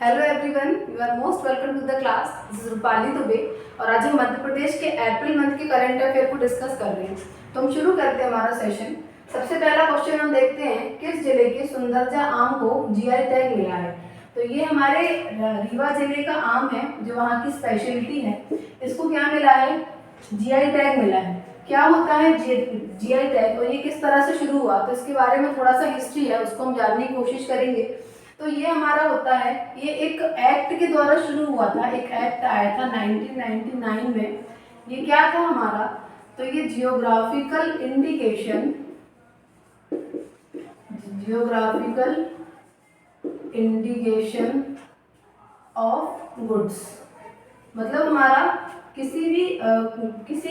Hello everyone, you are most welcome to the class. This is Rupali Dubey और आज हम मध्य प्रदेश के अप्रैल मंथ के करंट अफेयर को डिस्कस कर रहे हैं। तो हम शुरू करते हैं हमारा सेशन। सबसे पहला क्वेश्चन हम देखते हैं, किस जिले के सुंदरजा आम को जीआई टैग मिला है। तो ये हमारे रीवा जिले का आम है जो वहाँ की स्पेशलिटी है। इसको क्या मिला है? जीआई टैग मिला है। क्या होता है जीआई टैग और ये किस तरह से शुरू हुआ, तो इसके बारे में थोड़ा सा हिस्ट्री है, उसको हम जानने की कोशिश करेंगे। तो ये हमारा होता है, ये एक एक्ट के द्वारा शुरू हुआ था। एक एक्ट आया था 1999 में। ये क्या था हमारा? तो ये जियोग्राफिकल इंडिकेशन ऑफ गुड्स। मतलब हमारा किसी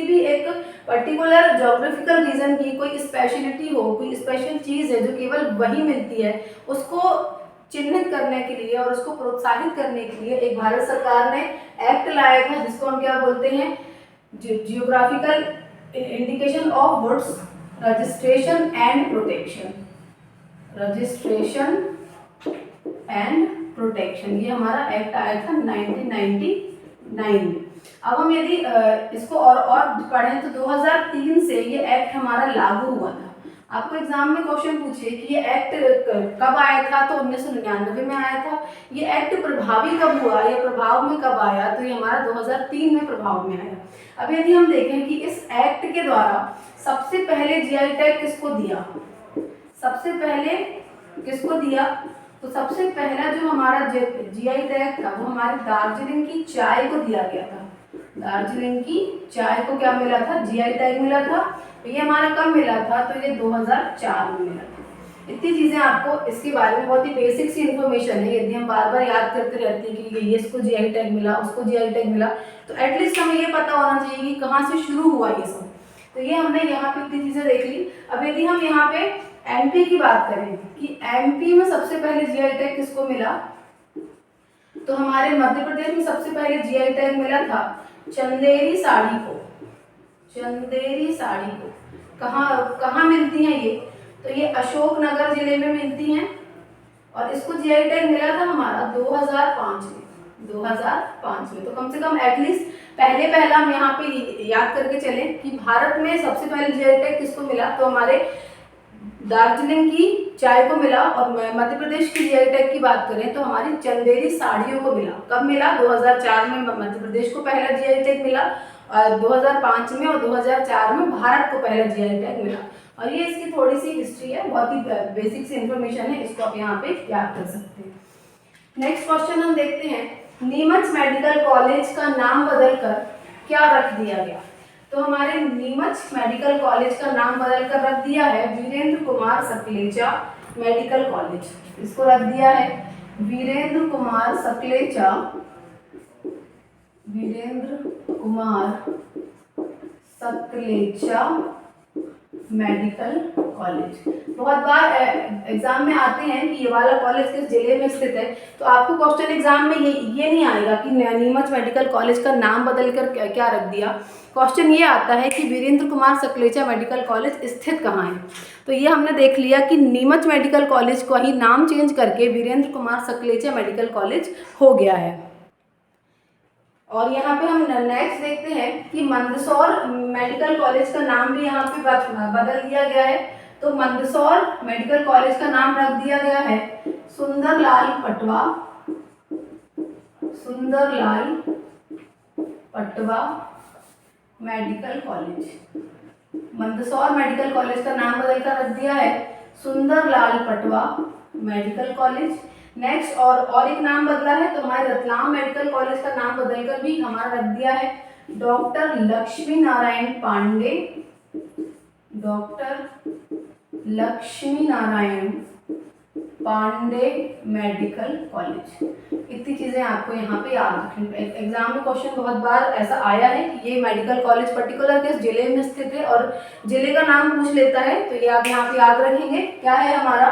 भी एक पर्टिकुलर ज्योग्राफिकल रीजन की कोई स्पेशलिटी हो, कोई स्पेशल चीज है जो केवल वही मिलती है, उसको चिन्हित करने के लिए और उसको प्रोत्साहित करने के लिए एक भारत सरकार ने एक्ट लाया था, जिसको हम क्या बोलते हैं? Geographical indication of goods registration and protection. ये हमारा एक्ट आया था 1999 में। अब हम यदि इसको और पढ़ें तो 2003 से ये एक्ट हमारा लागू हुआ था। आपको एग्जाम में क्वेश्चन पूछे कि ये एक्ट कब आया था, तो 1999 में आया था। ये एक्ट प्रभावी कब हुआ या प्रभाव में कब आया, तो ये हमारा 2003 में प्रभाव में आया। अब यदि हम देखें कि इस एक्ट के द्वारा सबसे पहले जीआई टैग किसको दिया, तो सबसे पहला जो हमारा जीआई टैग था वो हमारे दार्जिलिंग की चाय को दिया गया था। दार्जिलिंग की चाय को क्या मिला था? जीआई टैग मिला था। ये हमारा कब मिला था? तो ये 2004 में मिला था। इतनी चीजें आपको इसके बारे में बहुत ही बेसिक सी इन्फॉर्मेशन है। यदि हम बार बार याद करते रहते हैं कि ये इसको जीआई टैग मिला, उसको जीआई टैग मिला, तो एटलीस्ट हमें ये पता होना चाहिए कि कहाँ से शुरू हुआ ये सब। तो ये हमने यहाँ पे इतनी चीजें देख ली। अब यदि हम यहाँ पे एमपी की बात करें कि एमपी में सबसे पहले जीआई टैग किसको मिला, तो हमारे मध्य प्रदेश में सबसे पहले जीआई टैग मिला था चंदेरी साड़ी को। कहाँ मिलती हैं ये? तो ये अशोकनगर जिले में मिलती हैं और इसको जीआई टैग मिला था हमारा 2005 में। तो कम से कम एटलीस्ट पहला हम यहाँ पे याद करके चले कि भारत में सबसे पहले जीआई टैग किसको मिला, तो हमारे दार्जिलिंग की चाय को मिला। और मध्य प्रदेश की जीआई टैग की बात करें तो हमारी चंदेरी साड़ियों को मिला। कब मिला? 2004 में मध्य प्रदेश को पहला जीआई टैग मिला, 2005 में और 2004 में भारत को पहला जीआई टैग मिला। और ये इसकी थोड़ी सी हिस्ट्री है, बहुत ही बेसिक सी इन्फॉर्मेशन है, इसको आप यहाँ पे याद कर सकते हैं। नेक्स्ट क्वेश्चन हम देखते हैं, नीमच मेडिकल कॉलेज का नाम बदलकर क्या रख दिया गया। तो हमारे नीमच मेडिकल कॉलेज का नाम बदलकर रख दिया है वीरेंद्र कुमार सकलेचा मेडिकल कॉलेज। इसको रख दिया है वीरेंद्र कुमार सकलेचा मेडिकल कॉलेज। बहुत बार एग्जाम में आते हैं कि ये वाला कॉलेज किस जिले में स्थित है, तो आपको क्वेश्चन एग्जाम में ये नहीं आएगा कि नीमच मेडिकल कॉलेज का नाम बदलकर क्या रख दिया। क्वेश्चन ये आता है कि वीरेंद्र कुमार सकलेचा मेडिकल कॉलेज स्थित कहाँ है। तो ये हमने देख लिया कि नीमच मेडिकल कॉलेज को ही नाम चेंज करके वीरेंद्र कुमार सकलेचा मेडिकल कॉलेज हो गया है। और यहाँ पे हम नेक्स्ट देखते हैं कि मंदसौर मेडिकल कॉलेज का नाम भी यहाँ पे बदल दिया गया है। तो मंदसौर मेडिकल कॉलेज का नाम रख दिया गया है Sundarlal Patwa medical college. Mandsaur medical college का नाम बदलकर रख दिया है Sundarlal Patwa medical college. Next और एक नाम बदला है, तो हमारे रतलाम मेडिकल कॉलेज का नाम बदलकर भी हमारा रख दिया है doctor Laxmi Narayan Pandey medical college. इतनी चीजें आपको यहाँ पे याद रखनी। एग्जाम में क्वेश्चन बहुत बार ऐसा आया है कि ये मेडिकल कॉलेज पर्टिकुलर किस जिले में स्थित है और जिले का नाम पूछ लेता है, तो ये आप यहाँ पे याद रखेंगे। क्या है हमारा?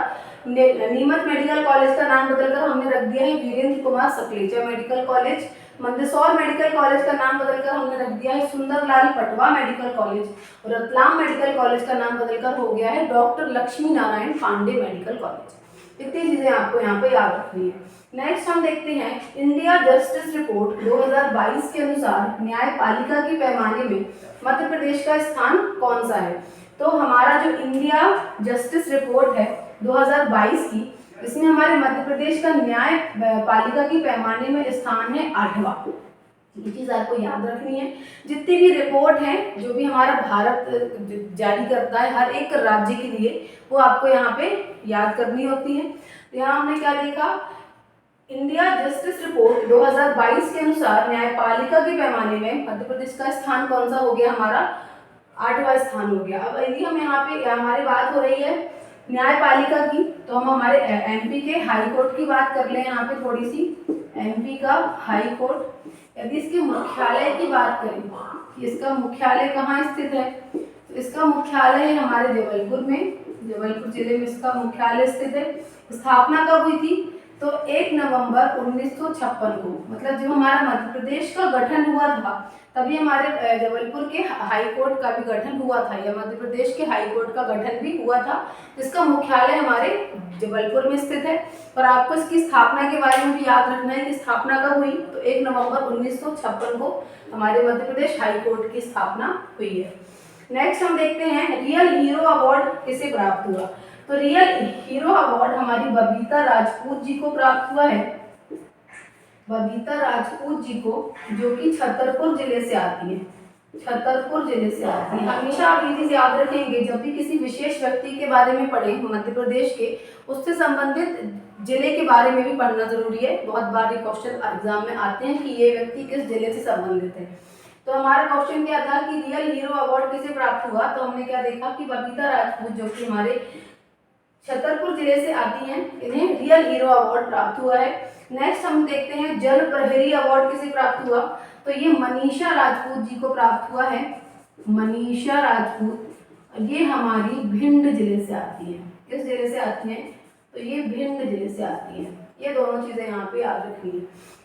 नीमच मेडिकल कॉलेज का नाम बदलकर हमने रख दिया है Virendra Kumar Sakalecha medical college. Mandsaur medical college का नाम बदलकर हमने रख दिया है सुंदरलाल पटवा मेडिकल कॉलेज। और रतलाम मेडिकल कॉलेज का नाम बदलकर हो गया है doctor Laxmi Narayan Pandey medical college. इतनी चीजें आपको यहाँ पे याद रखनी है। नेक्स्ट हम देखते हैं इंडिया जस्टिस रिपोर्ट 2022 के अनुसार न्यायपालिका के पैमाने में मध्य प्रदेश का स्थान कौन सा है। तो हमारा जो इंडिया जस्टिस रिपोर्ट है 2022 की, इसमें हमारे मध्य प्रदेश का न्याय पालिका के पैमाने में स्थान है 8वां। ये चीज आपको याद रखनी है। जितनी भी रिपोर्ट है जो भी हमारा भारत जारी करता है हर एक राज्य के लिए, वो आपको यहाँ पे याद करनी होती है। यहाँ हमने क्या देखा, इंडिया जस्टिस रिपोर्ट 2022 के अनुसार न्यायपालिका के पैमाने में मध्य प्रदेश का स्थान कौन सा हो गया, हमारा 8वां स्थान हो गया। अब यदि हम यहाँ पे हमारी बात हो रही है न्यायपालिका की, तो हम हमारे एमपी के हाई कोर्ट की बात कर लें। यहाँ पे थोड़ी सी एमपी का हाई कोर्ट, यदि इसके मुख्यालय की बात करें कि इसका मुख्यालय कहाँ स्थित है, तो इसका मुख्यालय है हमारे जबलपुर में, जबलपुर जिले में इसका मुख्यालय स्थित है। स्थापना कब हुई थी, तो 1 नवंबर 1956 को, मतलब जब हमारा मध्य प्रदेश का गठन हुआ था तभी हमारे जबलपुर के हाई कोर्ट का भी गठन हुआ था, या मध्य प्रदेश के हाई कोर्ट का गठन भी हुआ था, जिसका मुख्यालय हमारे जबलपुर में स्थित है। और आपको इसकी स्थापना के बारे में भी याद रखना है कि स्थापना कब हुई, तो 1 नवंबर 1956 को हमारे मध्य प्रदेश हाई कोर्ट की स्थापना हुई है। नेक्स्ट हम देखते हैं रियल हीरो अवार्ड किसे प्राप्त हुआ। तो रियल हीरो अवार्ड हमारी बबीता राजपूत जी को प्राप्त हुआ है, बबीता राजपूत जी को, जो कि छतरपुर जिले से आती है, छतरपुर जिले से आती है। हमेशा आप ये चीज याद रखेंगे, जब भी किसी विशेष व्यक्ति के बारे में पढ़े मध्य प्रदेश के, उससे संबंधित जिले के बारे में भी पढ़ना जरूरी है। बहुत बार ये क्वेश्चन एग्जाम में आते हैं कि ये व्यक्ति किस जिले से संबंधित है। तो हमारा क्वेश्चन क्या था कि रियल हीरो अवार्ड किसे प्राप्त हुआ, तो हमने क्या देखा कि बबीता राजपूत जो कि हमारे छतरपुर जिले से आती हैं, इन्हें रियल हीरो अवार्ड प्राप्त हुआ है। नेक्स्ट हम देखते हैं जल प्रहरी अवार्ड किसे प्राप्त हुआ, तो ये मनीषा राजपूत जी को प्राप्त हुआ है, मनीषा राजपूत, ये हमारी भिंड जिले से आती है। किस जिले से आती हैं, तो ये भिंड जिले से आती है। ये दोनों चीजें यहाँ पे याद रखनी है।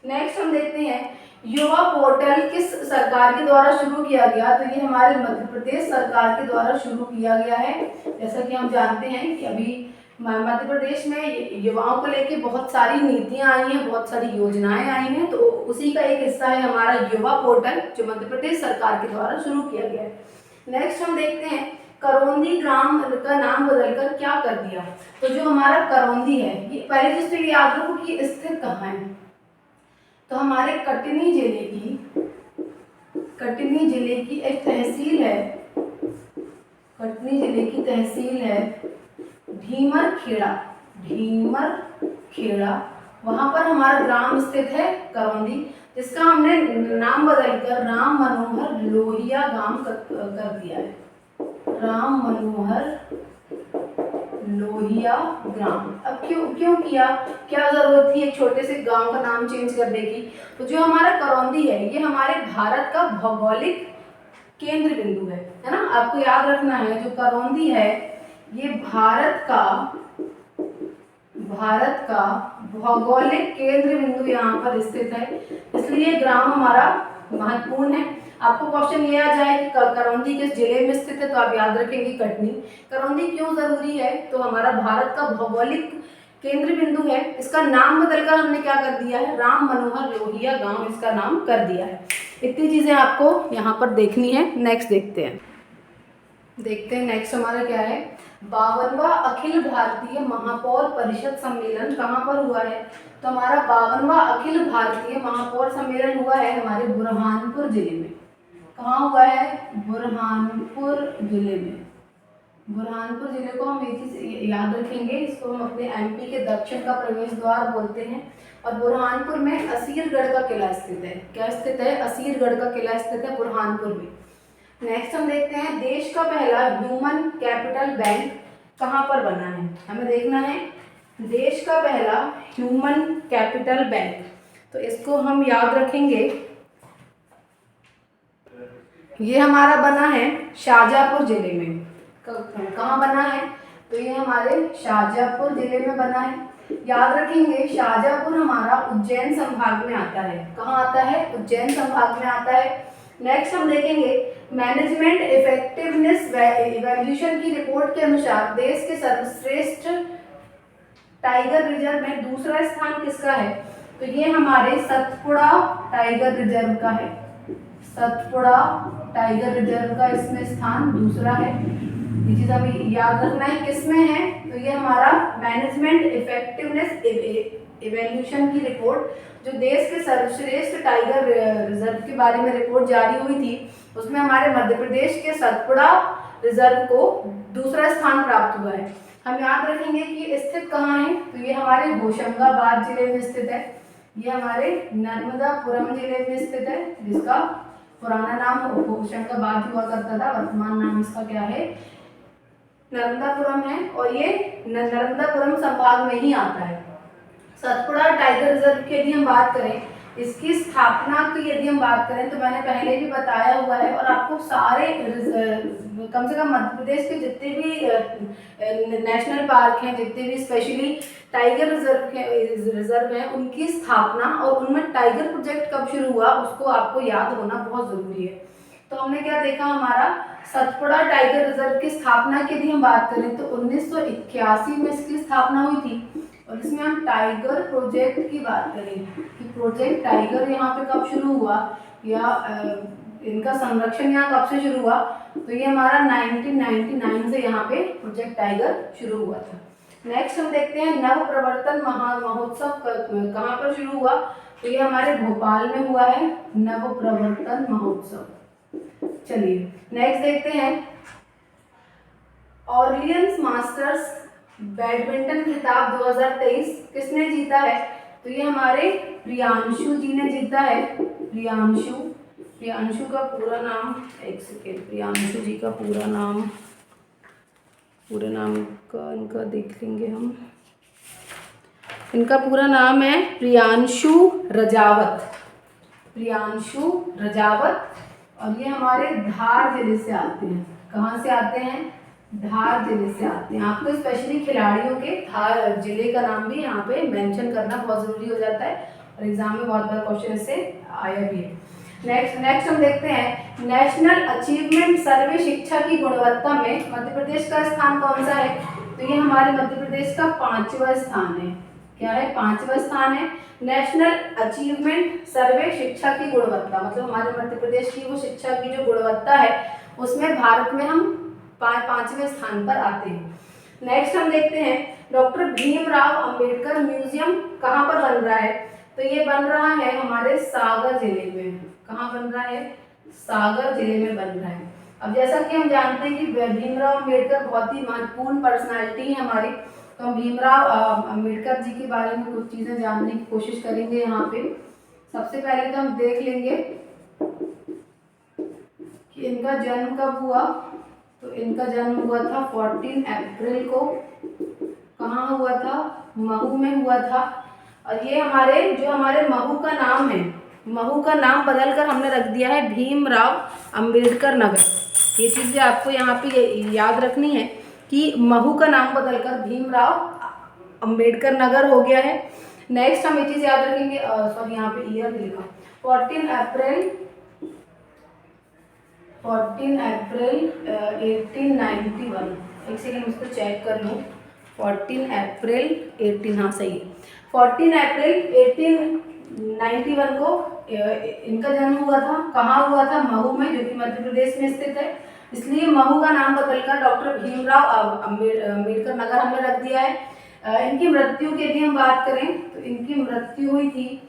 नेक्स्ट हम देखते हैं युवा पोर्टल किस सरकार के द्वारा शुरू किया गया, तो ये हमारे मध्य प्रदेश सरकार के द्वारा शुरू किया गया है। जैसा कि हम जानते हैं कि अभी मध्य प्रदेश में युवाओं को लेके बहुत सारी नीतियां आई हैं, बहुत सारी योजनाएं आई हैं, तो उसी का एक हिस्सा है हमारा युवा पोर्टल, जो मध्य प्रदेश सरकार के द्वारा शुरू किया गया है। नेक्स्ट हम देखते हैं करौंदी ग्राम का नाम बदलकर क्या कर दिया। तो जो हमारा करौंदी है, ये पहले चीज तो याद रखो कि स्थित कहाँ है, तो हमारे कटनी जिले की एक तहसील है, कटनी जिले की तहसील है ढीमर खेड़ा, वहां पर हमारा ग्राम स्थित है करौंदी, जिसका हमने नाम बदलकर राम मनोहर लोहिया गांव कर दिया है, राम मनोहर लोहिया ग्राम। अब क्यों किया, क्या जरूरत थी एक छोटे से गांव का नाम चेंज करने की। तो जो हमारा करौंदी है, ये हमारे भारत का भौगोलिक केंद्र बिंदु है ना, आपको याद रखना है। जो करौंदी है ये भारत का भौगोलिक केंद्र बिंदु यहाँ पर स्थित है, इसलिए ग्राम हमारा महत्वपूर्ण है। आपको क्वेश्चन ये आ जाए कि करौंदी किस जिले में स्थित है, तो आप याद रखेंगे कटनी। करौंदी क्यों जरूरी है, तो हमारा भारत का भौगोलिक केंद्र बिंदु है, इसका नाम बदलकर हमने क्या कर दिया है, राम मनोहर लोहिया गांव इसका नाम कर दिया है। इतनी चीजें आपको यहाँ पर देखनी है। नेक्स्ट देखते हैं नेक्स्ट हमारा क्या है, 52वां अखिल भारतीय महापौर परिषद सम्मेलन कहाँ पर हुआ है। तो हमारा 52वां अखिल भारतीय महापौर सम्मेलन हुआ है हमारे बुरहानपुर जिले में। कहाँ हुआ है, बुरहानपुर जिले में। बुरहानपुर जिले को हम ये चीज याद रखेंगे, इसको हम अपने एमपी के दक्षिण का प्रवेश द्वार बोलते हैं। और बुरहानपुर में असीरगढ़ का किला स्थित है। क्या स्थित है, असीरगढ़ का किला स्थित है बुरहानपुर में। नेक्स्ट हम देखते हैं देश का पहला ह्यूमन कैपिटल बैंक कहाँ पर बना है। हमें देखना है देश का पहला ह्यूमन कैपिटल बैंक, तो इसको हम याद रखेंगे। ये हमारा बना है शाहजहाँपुर जिले में। कहाँ बना है, तो ये हमारे शाहजहाँपुर जिले में बना है। याद रखेंगे शाहजहाँपुर हमारा उज्जैन संभाग में आता है। कहाँ आता है, उज्जैन संभाग में आता है। नेक्स्ट हम देखेंगे मैनेजमेंट इफेक्टिवनेस इवैल्यूएशन की रिपोर्ट के अनुसार देश के सर्वश्रेष्ठ टाइगर रिजर्व में दूसरा स्थान किसका है? तो ये हमारे सतपुड़ा टाइगर रिजर्व का है। सतपुड़ा टाइगर रिजर्व का इसमें स्थान दूसरा है। ये चीज हमें याद रखना है किसमें है, तो ये हमारा मैनेजमेंट इफेक्टिवनेस इवैल्यूएशन की रिपोर्ट, जो देश के सर्वश्रेष्ठ टाइगर रिजर्व के बारे में रिपोर्ट जारी हुई थी, उसमें हमारे मध्य प्रदेश के सतपुड़ा रिजर्व को दूसरा स्थान प्राप्त हुआ है। हम याद रखेंगे कि स्थित कहाँ है, तो ये हमारे होशंगाबाद जिले में स्थित है। ये हमारे नर्मदापुरम जिले में स्थित है, जिसका पुराना नाम होशंगाबाद हुआ करता था, वर्तमान नाम इसका क्या है? नर्मदापुरम है। और ये नर्मदापुरम संभाग में ही आता है। सतपुड़ा टाइगर रिजर्व की यदि हम बात करें, इसकी स्थापना की यदि हम बात करें, तो मैंने पहले भी बताया हुआ है, और आपको सारे कम से कम मध्य प्रदेश के जितने भी नेशनल पार्क हैं, जितने भी स्पेशली टाइगर रिजर्व हैं, उनकी स्थापना और उनमें टाइगर प्रोजेक्ट कब शुरू हुआ, उसको आपको याद होना बहुत ज़रूरी है। तो हमने क्या देखा, हमारा सतपुड़ा टाइगर रिजर्व की स्थापना की यदि हम बात करें, तो 1981 में इसकी स्थापना हुई थी। और इसमें हम टाइगर प्रोजेक्ट की बात करें कि प्रोजेक्ट टाइगर यहाँ पे कब शुरू हुआ, या इनका संरक्षण यहाँ कब से शुरू हुआ, तो ये हमारा 1999 से यहाँ पे प्रोजेक्ट टाइगर शुरू हुआ था। नेक्स्ट हम देखते हैं नव प्रवर्तन महोत्सव कहाँ पर शुरू हुआ, तो ये हमारे भोपाल में हुआ है, नव प्रवर्तन महोत्सव। चलिए नेक्स्ट देखते हैं, ऑर्लियंस मास्टर्स बैडमिंटन खिताब 2023 किसने जीता है, तो ये हमारे प्रियांशु जी ने जीता है। प्रियांशु का पूरा नाम, एक सेकेंड, प्रियांशु जी का पूरे नाम का इनका देख लेंगे हम। इनका पूरा नाम है प्रियांशु रजावत। और ये हमारे धार जिले से आते हैं। कहाँ से आते हैं? धार जिले से आते हैं। आपको स्पेशली खिलाड़ियों के धार जिले का नाम भी यहाँ पे मेंशन करना बहुत ज़रूरी हो जाता है, और एग्जाम में बहुत बार क्वेश्चन इससे आया भी है। नेक्स्ट हम देखते हैं, नेशनल अचीवमेंट सर्वे शिक्षा की गुणवत्ता में मध्य प्रदेश का स्थान कौन सा है, तो ये हमारे मध्य प्रदेश का 5वां स्थान है। क्या है? 5वां स्थान है। नेशनल अचीवमेंट सर्वे शिक्षा की गुणवत्ता, मतलब हमारे मध्य प्रदेश की वो शिक्षा की जो गुणवत्ता है, उसमें भारत में हम 5वें स्थान पर आते हैं। नेक्स्ट हम देखते हैं, डॉक्टर भीमराव अंबेडकर म्यूजियम कहाँ पर बन रहा है, तो ये बन रहा है हमारे सागर जिले में। कहाँ बन रहा है? सागर जिले में बन रहा है। अब जैसा कि हम जानते हैं कि भीमराव अंबेडकर बहुत ही महत्वपूर्ण पर्सनालिटी है हमारी, तो हम भीमराव अंबेडकर जी के बारे में कुछ चीज़ें जानने की कोशिश करेंगे यहाँ पे। सबसे पहले तो हम देख लेंगे कि इनका जन्म कब हुआ, तो इनका जन्म हुआ था 14 अप्रैल को। कहाँ हुआ था? महू में हुआ था। और ये हमारे महू का नाम है, महू का नाम बदलकर हमने रख दिया है भीमराव अंबेडकर नगर। ये चीज़ें आपको यहाँ पे याद रखनी है कि महू का नाम बदलकर भीमराव अंबेडकर नगर हो गया है। नेक्स्ट हम ये चीज़ याद रखेंगे, सॉरी यहाँ पे ईयर लिखा, 14 अप्रैल 1891। एक सेकेंड इसको चेक कर लूँ। 14 अप्रैल 18, हाँ सही है, 14 अप्रैल 1891 को इनका जन्म हुआ था। कहाँ हुआ था? महू में, जो कि मध्य प्रदेश में स्थित है। इसलिए महू का नाम बदलकर डॉक्टर भीमराव अंबेडकर नगर हमने रख दिया है। इनकी मृत्यु की यदि हम बात करें, तो इनकी मृत्यु हुई थी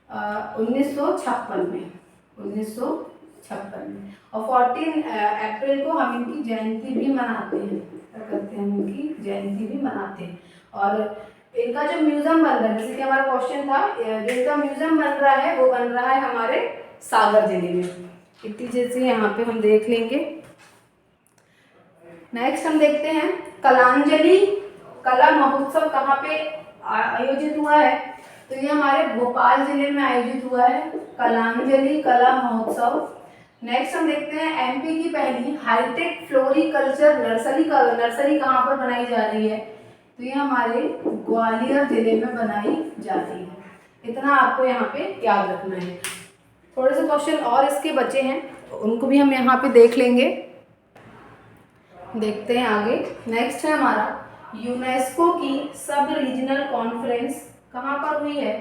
1956 में। 1956 में। और 14 अप्रैल को हम इनकी जयंती भी मनाते हैं। क्या करते हैं? हम इनकी जयंती भी मनाते हैं। और इनका जो म्यूजियम बन रहा है, जैसे कि हमारा क्वेश्चन था, जिनका म्यूजियम बन रहा है वो बन रहा है हमारे सागर जिले में। इतनी चीजें यहाँ पे हम देख लेंगे। नेक्स्ट हम देखते हैं, कलांजलि कला महोत्सव कहाँ पे आयोजित हुआ है, तो ये हमारे भोपाल जिले में आयोजित हुआ है, कलांजलि कला महोत्सव। नेक्स्ट हम देखते हैं, एमपी की पहली हाईटेक फ्लोरिकल्चर नर्सरी कहाँ पर बनाई जा रही है, तो ये हमारे ग्वालियर जिले में बनाई जाती है। इतना आपको यहाँ पे याद रखना है। थोड़े से क्वेश्चन और इसके बचे हैं, उनको भी हम यहाँ पे देख लेंगे। देखते हैं आगे। नेक्स्ट है हमारा यूनेस्को की सब रीजनल कॉन्फ्रेंस कहाँ पर हुई है?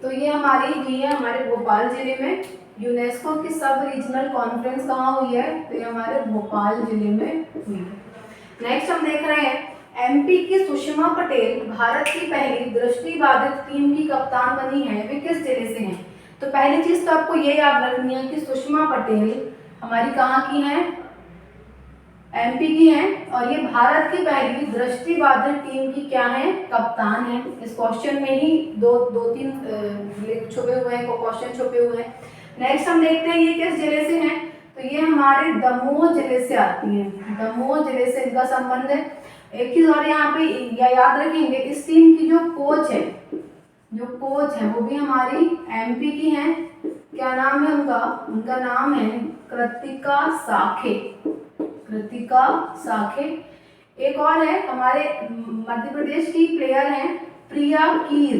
तो ये हमारी है हमारे भोपाल जिले में। यूनेस्को की सब रीजनल कॉन्फ्रेंस कहाँ हुई है? तो ये हमारे भोपाल जिले में हुई है। नेक्स्ट हम देख रहे हैं एमपी की सुषमा पटेल भारत की पहली दृष्टिबाधित टीम की कप्तान बनी है, वे किस जिले से हैं? तो पहली चीज तो आपको ये याद रखनी है कि सुषमा पटेल हमारी कहाँ की हैं? एमपी की हैं, और ये भारत की पहली दृष्टिबाधित टीम की क्या है? कप्तान है। इस क्वेश्चन में ही दो तीन छुपे हुए हैं, क्वेश्चन छुपे हुए हैं। नेक्स्ट हम देखते हैं ये किस जिले से हैं? तो ये हमारे दमोह जिले से आती हैं। दमोह जिले से इनका संबंध है। एक चीज और यहाँ पे याद रखेंगे, इस टीम की जो कोच है वो भी हमारी एमपी की हैं। क्या नाम है उनका? उनका नाम है कृतिका साखे। कृतिका साखे। एक और है हमारे मध्य प्रदेश की प्लेयर हैं प्रिया कीर।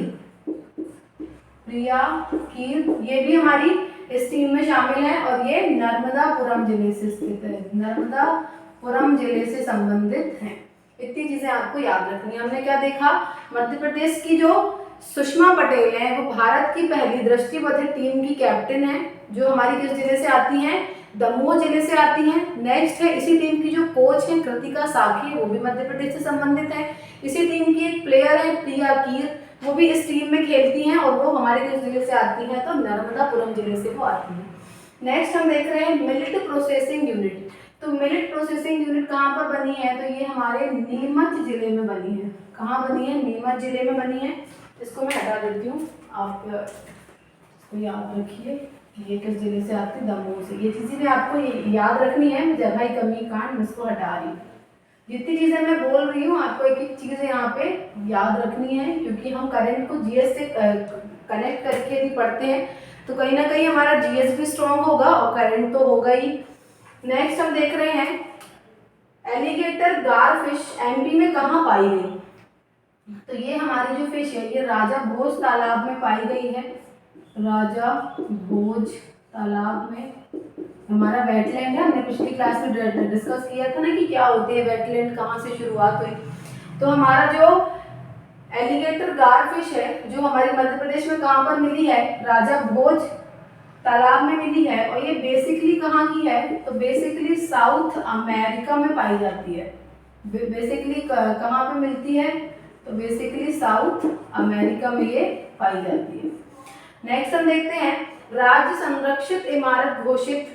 ये भी हमारी इस टीम में शामिल है और ये नर्मदापुरम जिले से स्थित है। नर्मदापुरम जिले से संबंधित है। इतनी चीजें आपको याद रखनी है। हमने क्या देखा? मध्य प्रदेश की जो सुषमा पटेल है वो भारत की पहली दृष्टिबाधित टीम की कैप्टन है, जो हमारी किस जिले से आती हैं? दमोह जिले से आती हैं। नेक्स्ट है इसी टीम की जो कोच है कृतिका साखे, वो भी मध्य प्रदेश से संबंधित है। इसी टीम की एक प्लेयर है प्रिया कीर, वो भी इस टीम में खेलती हैं और वो हमारे किस जिले से आती हैं? तो नर्मदापुरम जिले से वो आती हैं। नेक्स्ट हम देख रहे हैं मिलिट प्रोसेसिंग यूनिट। तो मिलिट प्रोसेसिंग यूनिट कहाँ पर बनी है? तो ये हमारे नीमच जिले में बनी है। कहाँ बनी है? नीमच जिले में बनी है। इसको मैं हटा देती हूँ, आप इसको याद रखिए। ये किस जिले से आती है? दमोह से। ये चीजें भी आपको याद रखनी है। जगह ही कमी कांड इसको हटा रही हूँ। जितनी चीजें मैं बोल रही हूँ आपको एक एक चीज यहाँ पे याद रखनी है, क्योंकि हम करंट को जीएस से कनेक्ट करके भी पढ़ते हैं तो कहीं ना कहीं हमारा जीएस भी स्ट्रॉन्ग होगा और करंट तो होगा ही। नेक्स्ट हम देख रहे हैं एलिगेटर गार फिश एमपी में कहाँ पाई गई? तो ये हमारी जो फिश है ये राजा भोज तालाब में पाई गई है। राजा भोज तालाब में हमारा वेटलैंड है। हमने पिछली क्लास में डिस्कस किया था ना कि क्या होते हैं वेटलैंड, कहाँ से शुरुआत हुई। तो हमारा जो एलिगेटर गार फिश है जो हमारे मध्य प्रदेश में कहाँ पर मिली है? राजा भोज तालाब में मिली है। और ये बेसिकली कहाँ की है? तो बेसिकली साउथ अमेरिका में पाई जाती है। बेसिकली कहाँ पे मिलती है? तो बेसिकली साउथ अमेरिका में ये पाई जाती है। नेक्स्ट हम देखते हैं राज्य संरक्षित इमारत घोषित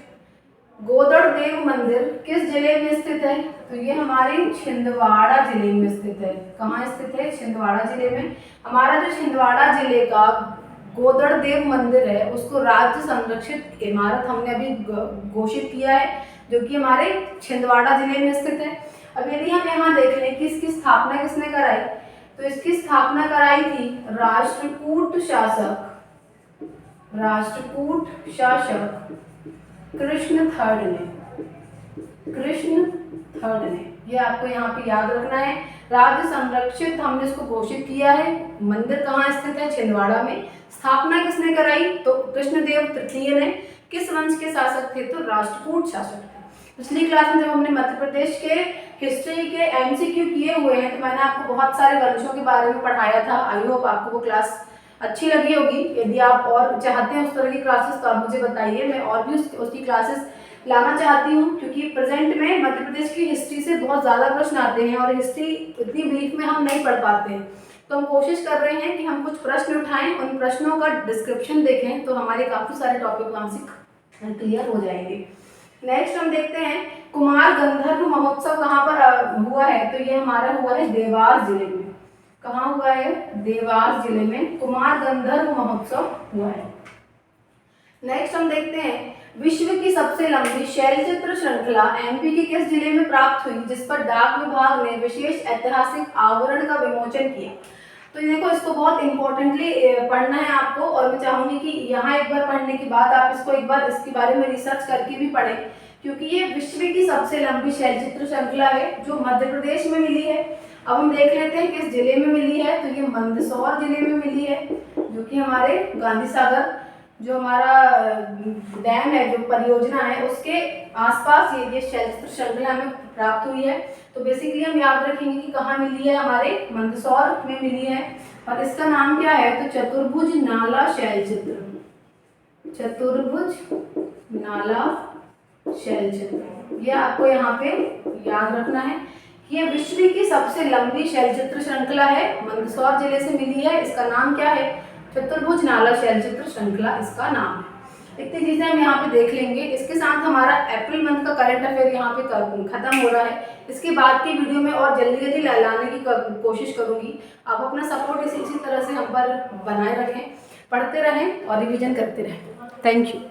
गोदड़ देव मंदिर किस जिले में स्थित है? तो ये हमारे छिंदवाड़ा जिले में स्थित है। कहाँ स्थित है? छिंदवाड़ा जिले में। हमारा जो छिंदवाड़ा जिले का गोदड़ देव मंदिर है उसको राज्य संरक्षित इमारत हमने अभी घोषित किया है, जो कि हमारे छिंदवाड़ा जिले में स्थित है। अब यदि हम यहाँ देख लें कि इसकी स्थापना किसने कराई, तो इसकी स्थापना कराई थी राष्ट्रकूट शासक कृष्ण थर्ड ने। ये आपको यहाँ पे याद रखना है। राज्य संरक्षित हमने इसको घोषित किया है। मंदिर कहाँ स्थित है? छिंदवाड़ा में। स्थापना किसने कराई? तो कृष्णदेव तृतीय ने। किस वंश के शासक थे? तो राष्ट्रकूट शासक थे। पिछली क्लास में जब हमने मध्य प्रदेश के हिस्ट्री के एमसीक्यू किए हुए हैं तो मैंने आपको बहुत सारे वंशों के बारे में पढ़ाया था। आई होप आपको वो क्लास अच्छी लगी होगी। यदि आप और चाहते हैं उस तरह की क्लासेस तो आप मुझे बताइए, मैं और भी उसकी क्लासेस लाना चाहती हूँ, क्योंकि प्रेजेंट में मध्य प्रदेश की हिस्ट्री से बहुत ज़्यादा प्रश्न आते हैं और हिस्ट्री इतनी ब्रीफ में हम नहीं पढ़ पाते हैं। तो हम कोशिश कर रहे हैं कि हम कुछ प्रश्न उठाएं, उन प्रश्नों का डिस्क्रिप्शन देखें तो हमारे काफ़ी सारे टॉपिक वहाँ से क्लियर हो जाएंगे। नेक्स्ट हम देखते हैं कुमार गंधर्व महोत्सव कहाँ पर हुआ है? तो ये हमारा हुआ है देवास जिले में। कहाँ हुआ है? देवास जिले में कुमार गंधर्व महोत्सव हुआ है। नेक्स्ट हम देखते हैं विश्व की सबसे लंबी शैलचित्र श्रृंखला एमपी के किस जिले में प्राप्त हुई, जिस पर डाक विभाग ने विशेष ऐतिहासिक आवरण का विमोचन किया? तो देखो इसको बहुत इंपॉर्टेंटली पढ़ना है आपको, और मैं चाहूंगी कि यहाँ एक बार पढ़ने के बाद आप इसको एक बार इसके बारे में रिसर्च करके भी पढ़ें, क्योंकि ये विश्व की सबसे लंबी शैलचित्र श्रृंखला है जो मध्य प्रदेश में मिली है। अब हम देख लेते हैं किस जिले में मिली है। तो ये मंदसौर जिले में मिली है, जो कि हमारे गांधी सागर जो हमारा डैम है, जो परियोजना है, उसके आसपास ये शैलचित्र श्रृंखला हमें प्राप्त हुई है। तो बेसिकली हम याद रखेंगे कि कहाँ मिली है, हमारे मंदसौर में मिली है। और इसका नाम क्या है, तो चतुर्भुज नाला शैलचित्र, चतुर्भुज नाला शैलचित्र। ये आपको यहाँ पे याद रखना है कि ये विश्व की सबसे लंबी शैलचित्र श्रृंखला है, मंदसौर जिले से मिली है। इसका नाम क्या है, चतुर्भुज नाला शैलचित्र श्रृंखला इसका नाम है। इतनी चीजें हम यहाँ पे देख लेंगे। इसके साथ हमारा अप्रैल मंथ का करंट अफेयर यहाँ पे खत्म हो रहा है। इसके बाद की वीडियो में और जल्दी जल्दी लाने की कोशिश करूंगी। आप अपना सपोर्ट इसी तरह से हम पर बनाए रखें, पढ़ते रहें और रिवीजन करते रहें। Thank you.